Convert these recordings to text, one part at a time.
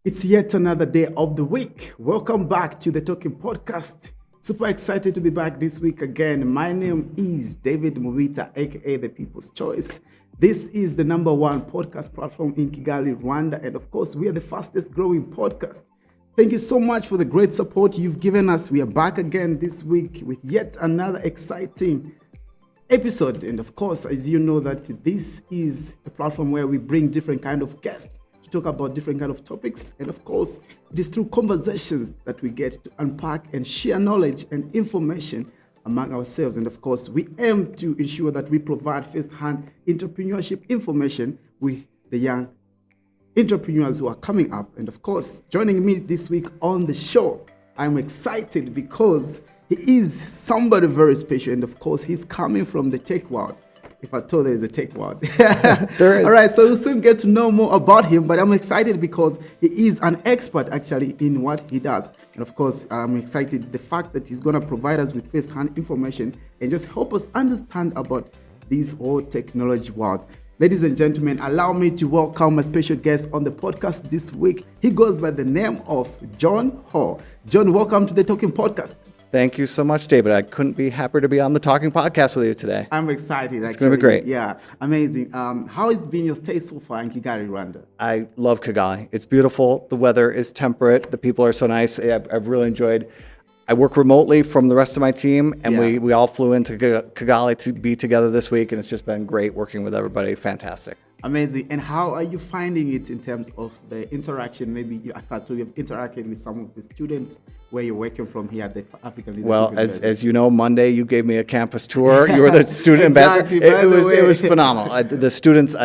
It's yet another day of the week. Welcome back to the Talking Podcast. Super excited to be back this week again. My name is David Mubita, aka The People's Choice. This is the number one podcast platform in Kigali, Rwanda, and of course, we are the fastest growing podcast. Thank you so much for the great support you've given us. We are back again this week with yet another exciting episode. And of course, as you know, that this is a platform where we bring different kind of guests to talk about different kind of topics. And of course, it is through conversations that we get to unpack and share knowledge and information among ourselves. And of course, we aim to ensure that we provide first-hand entrepreneurship information with the young entrepreneurs who are coming up. And of course, joining me this week on the show, I'm excited because he is somebody very special. And of course, he's coming from the tech world. If I told there is a tech world. There is. All right, so we'll soon get to know more about him, but I'm excited because he is an expert actually in what he does. And of course, I'm excited the fact that he's going to provide us with first-hand information and just help us understand about this whole technology world. Ladies and gentlemen, allow me to welcome my special guest on the podcast this week. He goes by the name of John Hall. John, welcome to the Talking Podcast. Thank you so much, David. I couldn't be happier to be on the Talking Podcast with you today. I'm excited. It's going to be great. Yeah, amazing. How has been your stay so far in Kigali, Rwanda? I love Kigali. It's beautiful. The weather is temperate. The people are so nice. I've really enjoyed. I work remotely from the rest of my team, and we all flew into Kigali to be together this week, and it's just been great working with everybody. Fantastic. Amazing. And how are you finding it in terms of the interaction? Maybe I thought you've interacted with some of the students where you're working from here at the African Leadership Well, University. as you know, Monday you gave me a campus tour. You were the student Exactly, ambassador. by the way. It was phenomenal. The students,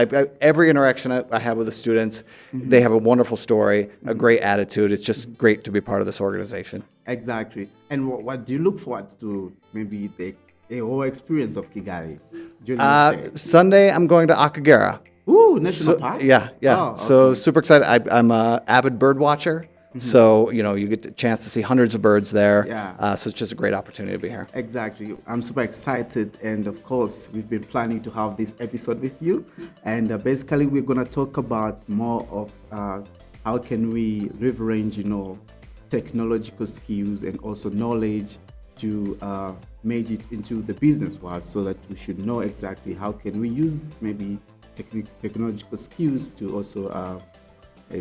every interaction I have with the students, they have a wonderful story, a great attitude. It's just great to be part of this organization. Exactly. And what do you look forward to? Maybe the whole experience of Kigali during your stay? Sunday, I'm going to Akagera. Ooh, national park. Yeah. Oh, So awesome. super excited. I'm an avid bird watcher. So, you get the chance to see hundreds of birds there. Yeah. So it's just a great opportunity to be here. Exactly. I'm super excited. And of course, we've been planning to have this episode with you. And basically, we're going to talk about more of how can we leverage, technological skills and also knowledge to merge it into the business world so that we should know exactly how can we use maybe technological skills to also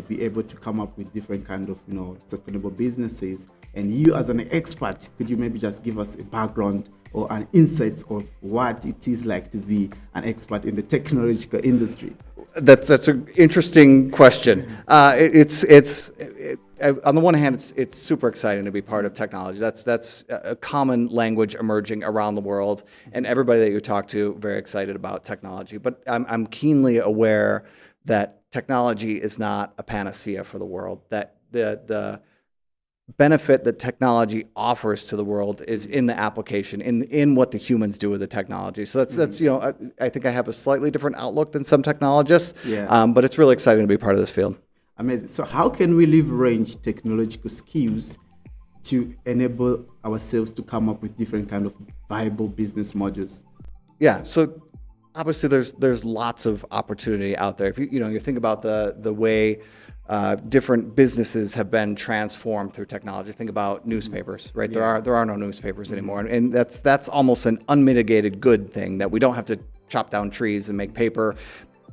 be able to come up with different kind of sustainable businesses. And you as an expert, could you maybe just give us a background or an insight of what it is like to be an expert in the technological industry? That's an interesting question. On the one hand, it's super exciting to be part of technology. That's a common language emerging around the world, and everybody that you talk to very excited about technology. But I'm keenly aware that technology is not a panacea for the world. That the benefit that technology offers to the world is in the application, in what the humans do with the technology. So that's I think I have a slightly different outlook than some technologists. Yeah. But it's really exciting to be part of this field. Amazing. So how can we leverage technological skills to enable ourselves to come up with different kind of viable business models? Yeah. So obviously there's lots of opportunity out there. If you think about the way different businesses have been transformed through technology. Think about newspapers, right? Yeah. There are no newspapers anymore, and that's almost an unmitigated good thing, that we don't have to chop down trees and make paper,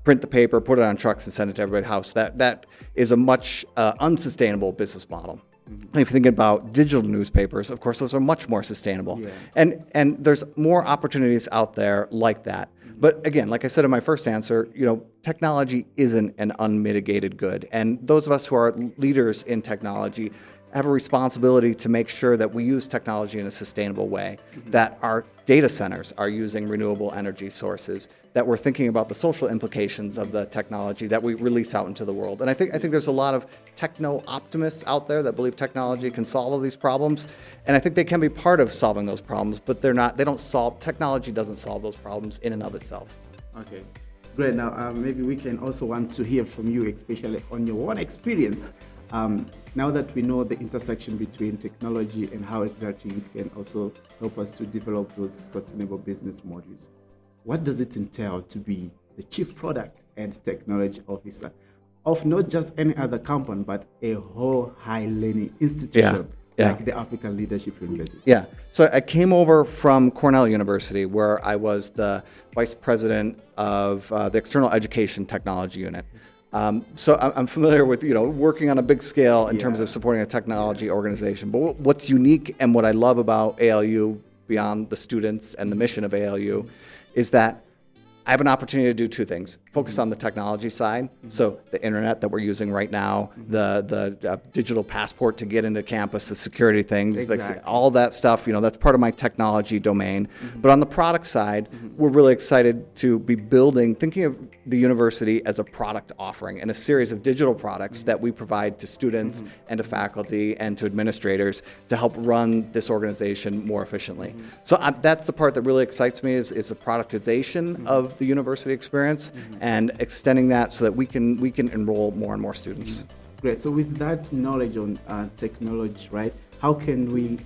print the paper, put it on trucks, and send it to everybody's house. That is a much unsustainable business model. And if you think about digital newspapers, of course, those are much more sustainable. Yeah. And there's more opportunities out there like that. But again, like I said in my first answer, technology isn't an unmitigated good. And those of us who are leaders in technology have a responsibility to make sure that we use technology in a sustainable way, that our data centers are using renewable energy sources, that we're thinking about the social implications of the technology that we release out into the world. And I think there's a lot of techno-optimists out there that believe technology can solve all these problems. And I think they can be part of solving those problems, but technology doesn't solve those problems in and of itself. Okay, great. Now, maybe we can also want to hear from you, especially on your own experience. Now that we know the intersection between technology and how exactly it can also help us to develop those sustainable business models, what does it entail to be the Chief Product and Technology Officer? of not just any other company, but a whole high learning institution like the African Leadership University. Yeah. So I came over from Cornell University, where I was the vice president of the External Education Technology Unit. So I'm familiar with, working on a big scale in terms of supporting a technology organization. But what's unique and what I love about ALU, beyond the students and the mission of ALU, is that I have an opportunity to do two things. Focus on the technology side, so the internet that we're using right now, the digital passport to get into campus, the security things, all that stuff, that's part of my technology domain. But on the product side, we're really excited to be thinking of the university as a product offering and a series of digital products that we provide to students and to faculty and to administrators to help run this organization more efficiently. So that's the part that really excites me, is the productization of the university experience and extending that so that we can enroll more and more students. Great. So with that knowledge on technology, right, how can we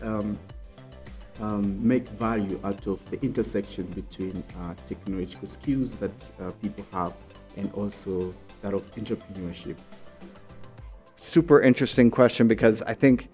make value out of the intersection between technological skills that people have and also that of entrepreneurship? Super interesting question, because I think,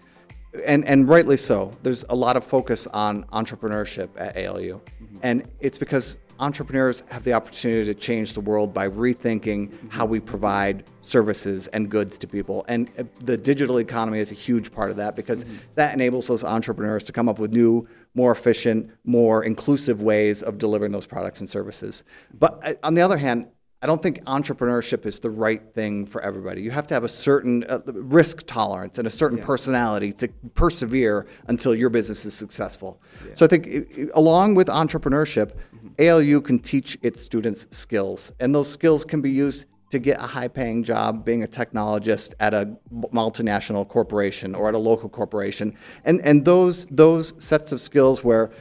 and rightly so, there's a lot of focus on entrepreneurship at ALU. And it's because entrepreneurs have the opportunity to change the world by rethinking how we provide services and goods to people. And the digital economy is a huge part of that, because that enables those entrepreneurs to come up with new, more efficient, more inclusive ways of delivering those products and services. But on the other hand, I don't think entrepreneurship is the right thing for everybody. You have to have a certain risk tolerance and a certain personality to persevere until your business is successful. So I think along with entrepreneurship, ALU can teach its students skills, and those skills can be used to get a high-paying job being a technologist at a multinational corporation or at a local corporation. And those sets of skills where,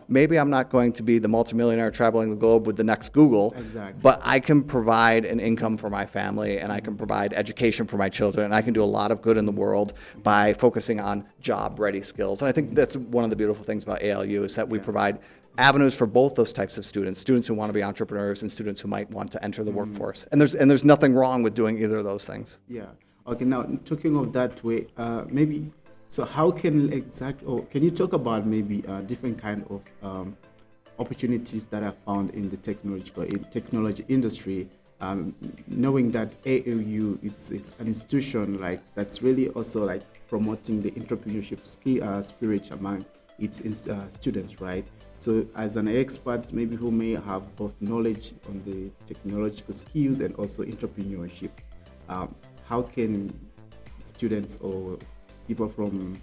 maybe I'm not going to be the multimillionaire traveling the globe with the next Google, but I can provide an income for my family, and I can provide education for my children, and I can do a lot of good in the world by focusing on job-ready skills. And I think that's one of the beautiful things about ALU, is that we provide avenues for both those types of students who want to be entrepreneurs and students who might want to enter the workforce. And there's nothing wrong with doing either of those things. Yeah. Okay. Now, talking of that way, so how can can you talk about maybe different kind of opportunities that are found in the technology industry, knowing that ALU is an institution that's really also promoting the entrepreneurship spirit among its students, right? So as an expert, maybe who may have both knowledge on the technological skills and also entrepreneurship, how can students or people from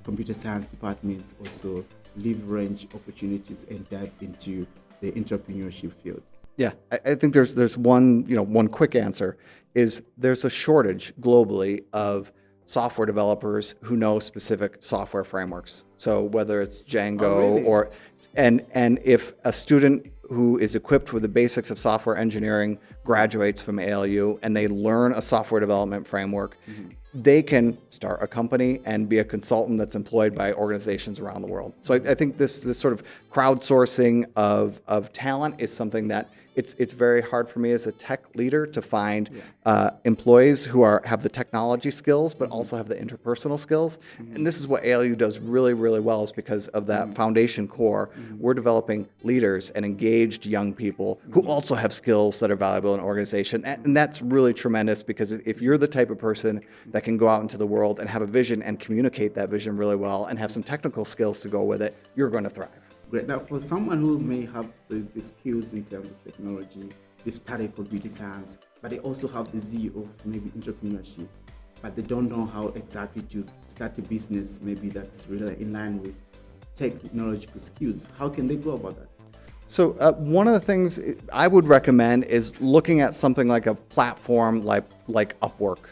computer science departments also leverage opportunities and dive into the entrepreneurship field? Yeah, I think there's one quick answer, is there's a shortage globally of software developers who know specific software frameworks. So whether it's Django and if a student who is equipped with the basics of software engineering graduates from ALU and they learn a software development framework, they can start a company and be a consultant that's employed by organizations around the world. So I think this sort of crowdsourcing of talent is something that it's very hard for me as a tech leader to find employees who have the technology skills but also have the interpersonal skills. And this is what ALU does really, really well, is because of that foundation core. We're developing leaders and engaged young people who also have skills that are valuable in an organization. And that's really tremendous, because if you're the type of person that can go out into the world and have a vision and communicate that vision really well and have some technical skills to go with it, you're going to thrive. Great. Now, for someone who may have the skills in terms of technology, they've studied computer science, but they also have the zeal of maybe entrepreneurship, but they don't know how exactly to start a business, maybe that's really in line with technological skills. How can they go about that? So one of the things I would recommend is looking at something like a platform like Upwork.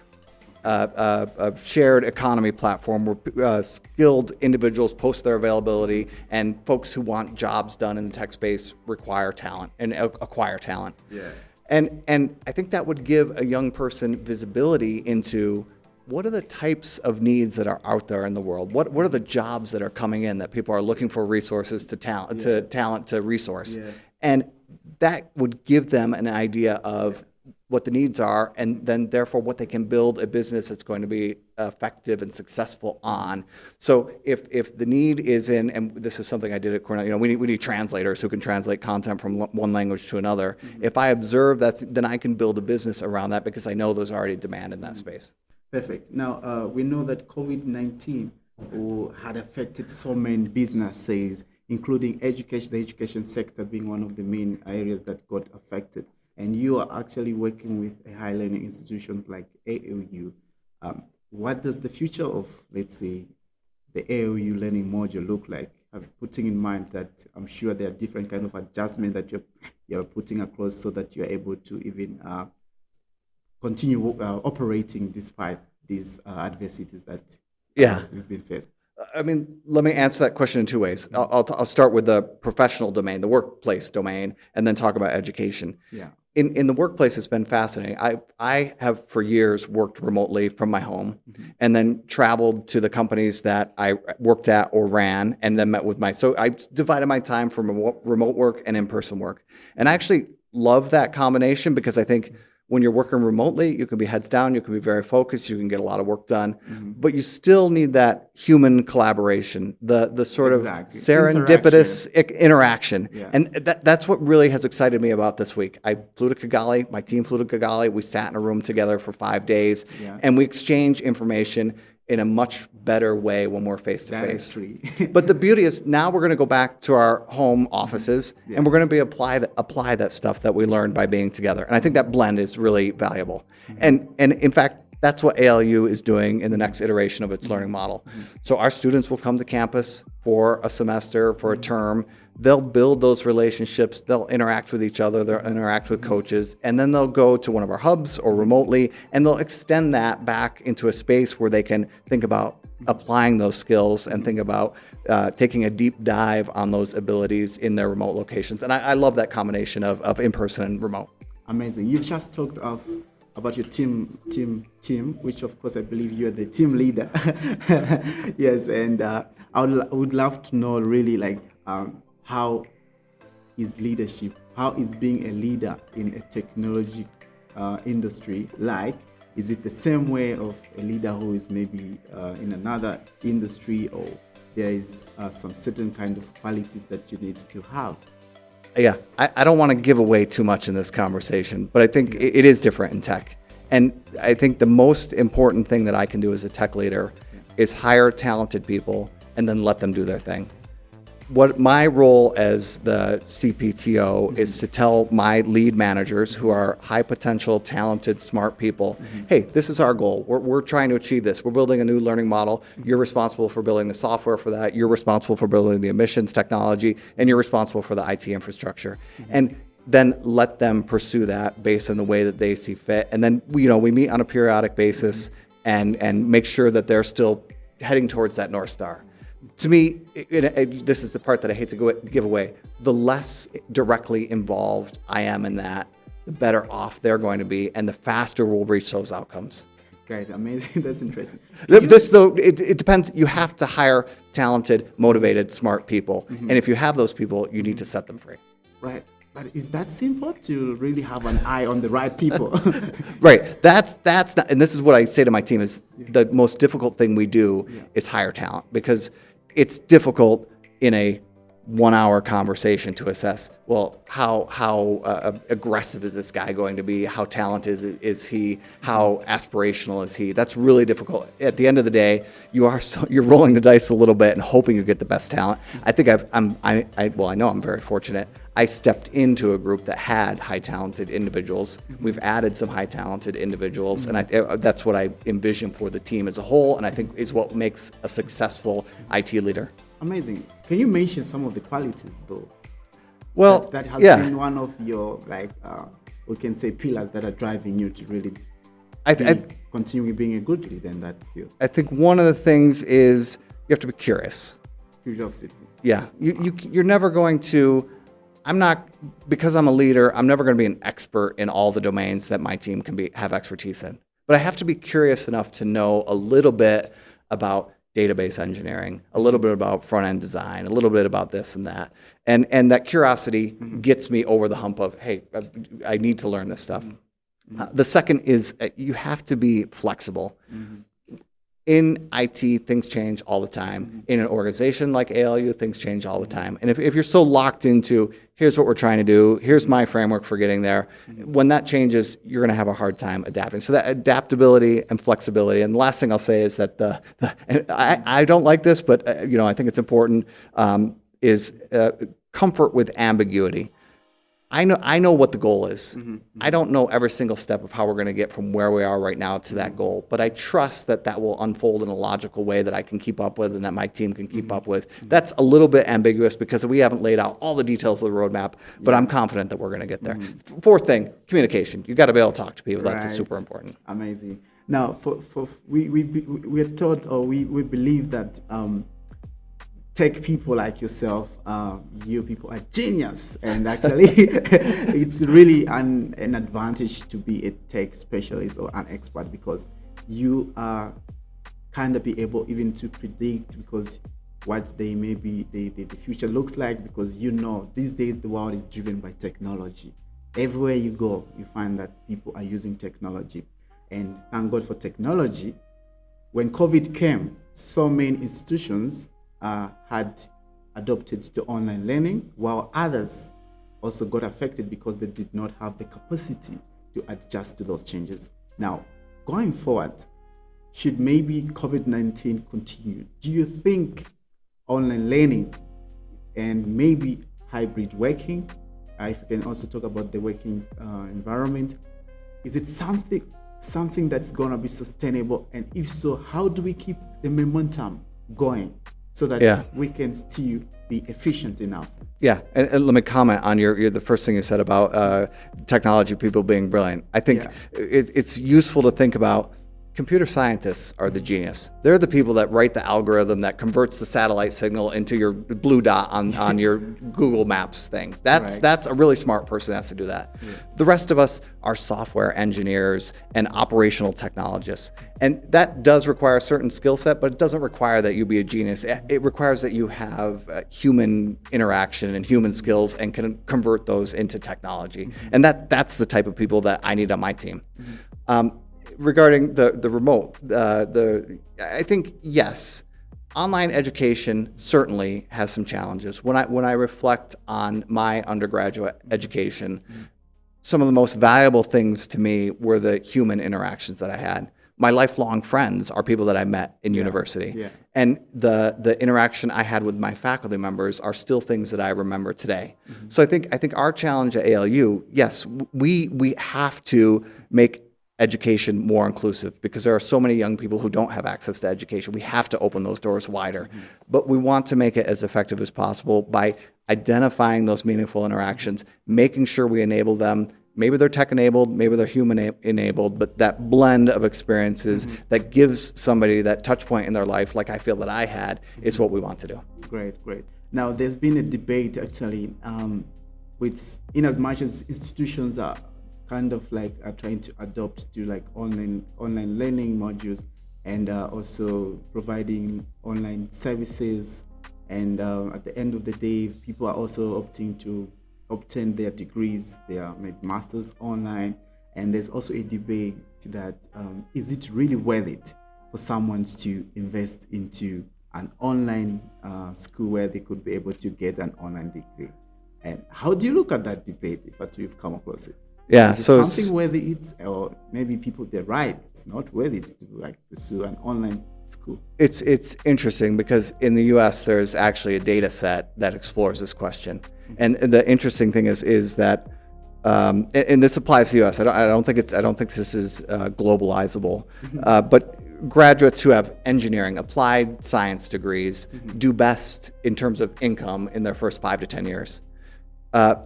A shared economy platform where skilled individuals post their availability, and folks who want jobs done in the tech space require talent and acquire talent. Yeah. And I think that would give a young person visibility into what are the types of needs that are out there in the world. What are the jobs that are coming in that people are looking for resources to talent to resource. Yeah. And that would give them an idea of what the needs are, and then therefore what they can build a business that's going to be effective and successful on. So if the need is in, and this is something I did at Cornell, we need translators who can translate content from one language to another. If I observe that, then I can build a business around that because I know there's already demand in that space. Perfect. Now, we know that COVID-19 had affected so many businesses, including education, the education sector being one of the main areas that got affected. And you are actually working with a high learning institutions like ALU. What does the future of, let's say, the ALU learning module look like? Putting in mind that I'm sure there are different kind of adjustments that you're putting across so that you're able to even continue operating despite these adversities that we've been faced. I mean, let me answer that question in two ways. I'll start with the professional domain, the workplace domain, and then talk about education. Yeah. In the workplace, it's been fascinating. I have for years worked remotely from my home and then traveled to the companies that I worked at or ran and then met with so I divided my time from remote work and in-person work. And I actually love that combination because I think when you're working remotely, you can be heads down, you can be very focused, you can get a lot of work done, but you still need that human collaboration, the sort of serendipitous interaction. Yeah. And that's what really has excited me about this week. I flew to Kigali, my team flew to Kigali, we sat in a room together for 5 days, and we exchanged information in a much better way when we're face to face. But the beauty is now we're going to go back to our home offices and we're going to apply that stuff that we learned by being together. And I think that blend is really valuable. And in fact, that's what ALU is doing in the next iteration of its learning model. So our students will come to campus for a semester, for a term. They'll build those relationships, they'll interact with each other, they'll interact with coaches, and then they'll go to one of our hubs or remotely, and they'll extend that back into a space where they can think about applying those skills and think about taking a deep dive on those abilities in their remote locations. And I love that combination of in-person and remote. Amazing. You just talked about your team, which of course I believe you're the team leader. Yes, and I would love to know really like how is leadership, how is being a leader in a technology industry like? Is it the same way of a leader who is maybe in another industry, or there is some certain kind of qualities that you need to have? Yeah, I don't want to give away too much in this conversation, but I think it is different in tech. And I think the most important thing that I can do as a tech leader is hire talented people and then let them do their thing. What my role as the CPTO is to tell my lead managers, who are high potential, talented, smart people, hey, this is our goal. We're trying to achieve this. We're building a new learning model. You're responsible for building the software for that. You're responsible for building the admissions technology, and you're responsible for the IT infrastructure. And then let them pursue that based on the way that they see fit. And then we meet on a periodic basis and make sure that they're still heading towards that North Star. To me, this is the part that I hate to give away. The less directly involved I am in that, the better off they're going to be, and the faster we'll reach those outcomes. Great, amazing. That's interesting. This, though, it depends. You have to hire talented, motivated, smart people. And if you have those people, you need to set them free. Right. But is that simple to really have an eye on the right people? Right. That's not, and this is what I say to my team is the most difficult thing we do is hire talent, because it's difficult in a 1 hour conversation to assess, well, how aggressive is this guy going to be? How talented is he? How aspirational is he? That's really difficult. At the end of the day, you're rolling the dice a little bit and hoping you get the best talent. I think I know I'm very fortunate. I stepped into a group that had high talented individuals. We've added some high talented individuals, and that's what I envision for the team as a whole, and I think is what makes a successful IT leader. Amazing. Can you mention some of the qualities, though? Well, that has been one of your, we can say, pillars that are driving you to really continue being a good leader in that field. I think one of the things is you have to be curious. Curiosity. Yeah, you're never going to. Because I'm a leader, I'm never going to be an expert in all the domains that my team can have expertise in. But I have to be curious enough to know a little bit about database engineering, a little bit about front-end design, a little bit about this and that. And that curiosity gets me over the hump of, hey, I need to learn this stuff. The second is you have to be flexible. In IT, things change all the time. In an organization like ALU, things change all the time. And if you're so locked into, here's what we're trying to do, here's my framework for getting there, when that changes, you're going to have a hard time adapting. So that adaptability and flexibility. And the last thing I'll say is that and I don't like this, but I think it's important, is comfort with ambiguity. I know what the goal is. I don't know every single step of how we're going to get from where we are right now to that goal, but I trust that will unfold in a logical way that I can keep up with and that my team can keep up with. That's a little bit ambiguous because we haven't laid out all the details of the roadmap, but I'm confident that we're going to get there. Fourth thing, communication. You've got to be able to talk to people. That's super important. Amazing. Now, we are taught, or we believe that tech people like yourself, you people are genius, and actually it's really an advantage to be a tech specialist or an expert, because you are kind of be able even to predict because what they may be the future looks like, because these days the world is driven by technology. Everywhere you go, you find that people are using technology, and thank God for technology. When COVID came, so many institutions had adopted to online learning, while others also got affected because they did not have the capacity to adjust to those changes. Now, going forward, should maybe COVID-19 continue, do you think online learning and maybe hybrid working, if you can also talk about the working environment, is it something that's going to be sustainable? And if so, how do we keep the momentum going so that we can still be efficient enough? Yeah, and let me comment on the first thing you said about technology people being brilliant. I think it's useful to think about computer scientists are the genius. They're the people that write the algorithm that converts the satellite signal into your blue dot on your Google Maps thing. That's a really smart person that has to do that. Yeah. The rest of us are software engineers and operational technologists. And that does require a certain skill set, but it doesn't require that you be a genius. It requires that you have human interaction and human skills and can convert those into technology. And that's the type of people that I need on my team. Regarding the remote, I think, yes, online education certainly has some challenges. When I reflect on my undergraduate education, some of the most valuable things to me were the human interactions that I had. My lifelong friends are people that I met in university. Yeah. And the interaction I had with my faculty members are still things that I remember today. So I think our challenge at ALU, yes, we have to make education more inclusive, because there are so many young people who don't have access to education. We have to open those doors wider. But we want to make it as effective as possible by identifying those meaningful interactions, making sure we enable them. Maybe they're tech enabled, maybe they're human enabled, but that blend of experiences that gives somebody that touch point in their life, like I feel that I had, is what we want to do. Great. Now, there's been a debate actually, in as much as institutions are kind of are trying to adopt to online learning modules, and also providing online services, and at the end of the day, people are also opting to obtain their degrees, their masters online. And there's also a debate that is it really worth it for someone to invest into an online school where they could be able to get an online degree? And how do you look at that debate, if you've come across it? Yeah, is it something worth it, or maybe they're right, it's not worth it to pursue an online school? It's interesting, because in the U.S. there's actually a data set that explores this question, and the interesting thing is that, and this applies to the U.S. I don't think this is globalizable, but graduates who have engineering, applied science degrees do best in terms of income in their first 5 to 10 years.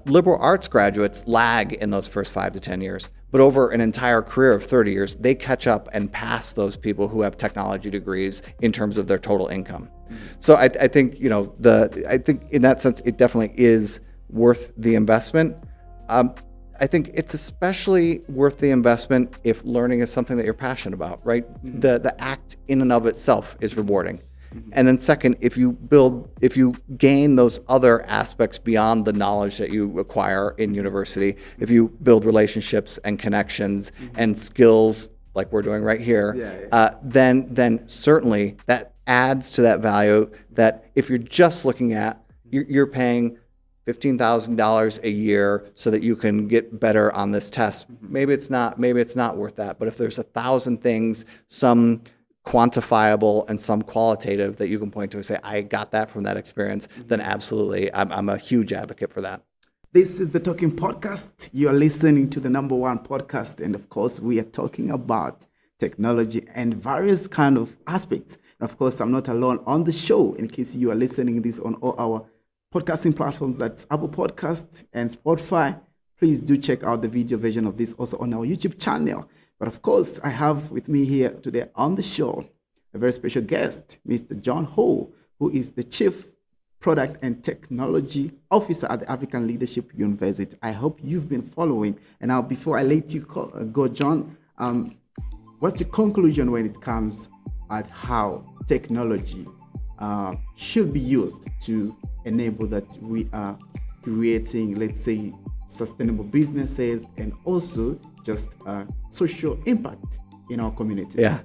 Liberal arts graduates lag in those first 5 to 10 years, but over an entire career of 30 years, they catch up and pass those people who have technology degrees in terms of their total income. So I think I think in that sense, it definitely is worth the investment. I think it's especially worth the investment if learning is something that you're passionate about, right? The act in and of itself is rewarding. And then second, if you gain those other aspects beyond the knowledge that you acquire in university, if you build relationships and connections and skills like we're doing right here, then certainly that adds to that value. That if you're just looking at, you're paying $15,000 a year so that you can get better on this test. Maybe it's not worth that. But if there's 1,000 things, some quantifiable and some qualitative, that you can point to and say, I got that from that experience, then absolutely, I'm a huge advocate for that. This is the Talking Podcast. You are listening to the #1 podcast. And of course, we are talking about technology and various kind of aspects. And of course, I'm not alone on the show. In case you are listening this on all our podcasting platforms, that's Apple Podcasts and Spotify. Please do check out the video version of this also on our YouTube channel. But of course, I have with me here today on the show a very special guest, Mr. John Ho, who is the Chief Product and Technology Officer at the African Leadership University. I hope you've been following. And now, before I let you go, John, what's the conclusion when it comes at how technology should be used to enable that we are creating, let's say, sustainable businesses and also just social impact in our communities? Yeah.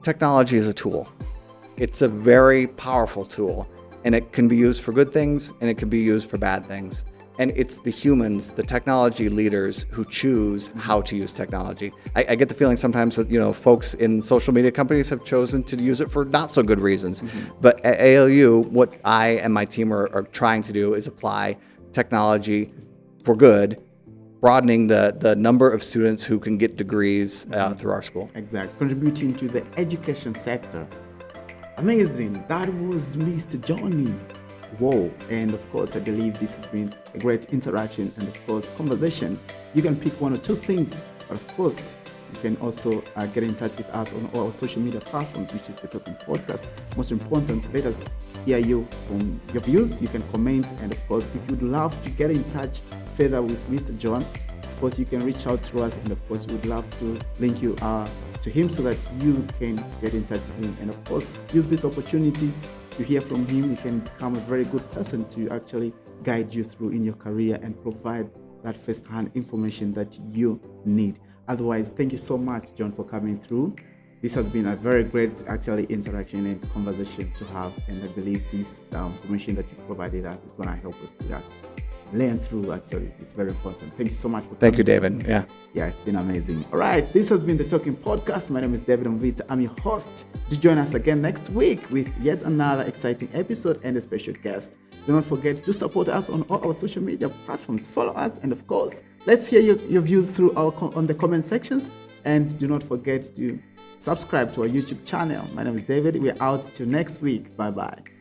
Technology is a tool. It's a very powerful tool, and it can be used for good things and it can be used for bad things. And it's the humans, the technology leaders, who choose how to use technology. I get the feeling sometimes that, folks in social media companies have chosen to use it for not so good reasons. But at ALU, what I and my team are trying to do is apply technology for good, broadening the number of students who can get degrees through our school. Exactly. Contributing to the education sector. Amazing. That was Mr. Johnny. Whoa. And of course, I believe this has been a great interaction and of course conversation. You can pick one or two things, but of course you can also get in touch with us on all our social media platforms, which is the Talking Podcast. Most important, let us hear you from your views. You can comment, and of course, if you'd love to get in touch further with Mr. John, of course you can reach out to us, and of course we'd love to link you to him so that you can get in touch with him, and of course use this opportunity to hear from him. You can become a very good person to actually guide you through in your career and provide that first-hand information that you need. Otherwise, thank you so much, John, for coming through. This has been a very great actually interaction and conversation to have, and I believe this information that you provided us is going to help us to just learn through. Actually, it's very important. Thank you so much for Thank you, David. Yeah, it's been amazing. All right, this has been the Talking Podcast. My name is David Mvita. I'm your host. Do join us again next week with yet another exciting episode and a special guest. Do not forget to support us on all our social media platforms. Follow us, and of course, let's hear your views through on the comment sections. And do not forget to subscribe to our YouTube channel. My name is David. We're out till next week. Bye-bye.